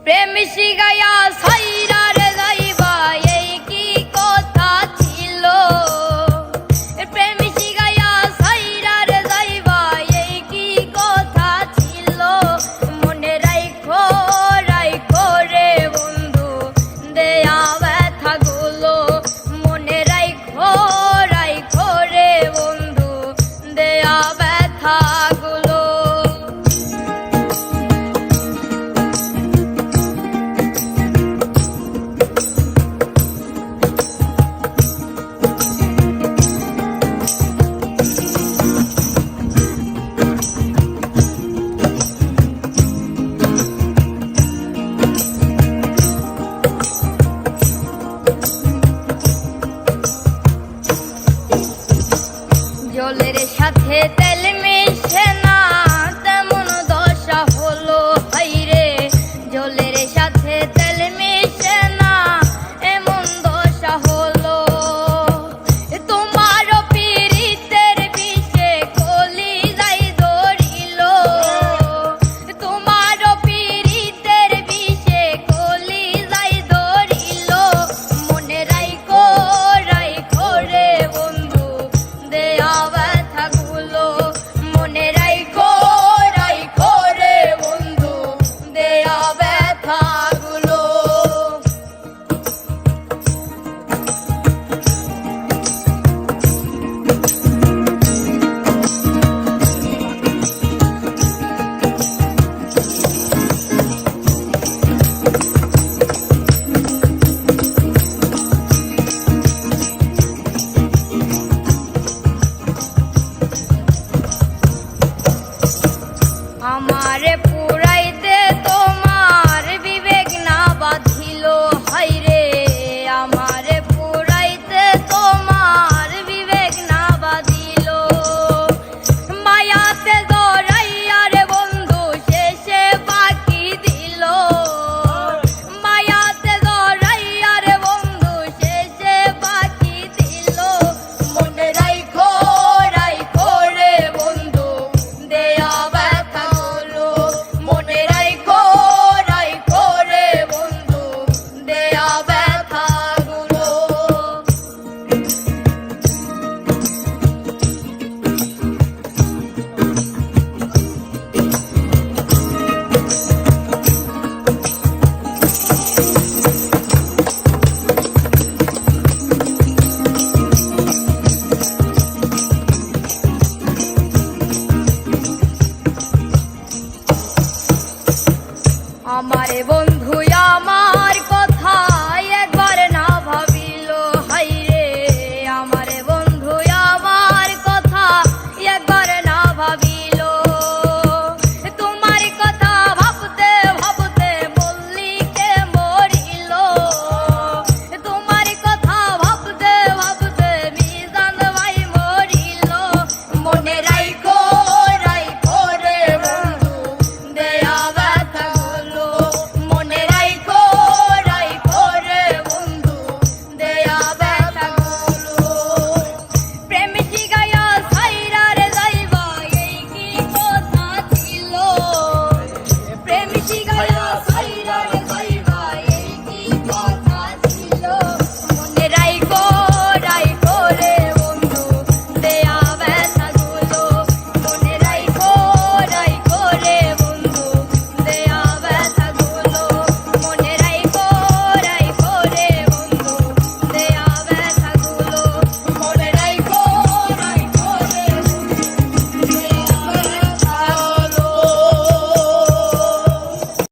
প্রেম শিখাইয়া সাইরা রে যাইবা এই কি কথা ছিল। প্রেম শিখাইয়া সাইরা রে যাইবা এই কি কথা ছিল। মনে রাইখো রাইখো রে বন্ধু দেয়া ব্যথা গুলো। মনে রাইখো রাইখো রে বন্ধু দেয়া ব্যথা গুলো। জলের সাথে তেল মিশে না তেমন দশা হলো হাইরে। জলের সাথে তেল মিশে না এমন দশা হলো। তোমার পীড়িতের বিষে কলি যাই ধরিল। তোমার পীড়িতের বিষে কলি যাই ধরিল। মনে রাইখো রাইখো রে বন্ধু দেয়া ব্যথা গুলো। মনে রাইখো রাইখো রে বন্ধু দেয়া ব্যথা গুলো। আমারে পুরাইতে তোমার বিবেক না বাঁধিল হাইরে। আমারে পুরাইতে তোমার বিবেক না বাঁধিল। মায়াতে জড়াইয়া রে বন্ধু শেষে বাকি দিল। মায়াতে জড়াইয়া রে বন্ধু শেষে বাকি দিল। মনে রাইখো রাইখো রে বন্ধু দেয়া ব্যথা গুলো। মনে রাইখো রাইখো রে বন্ধু দেয়া ব্যথা গুলো। আমারে বন্ধু আমার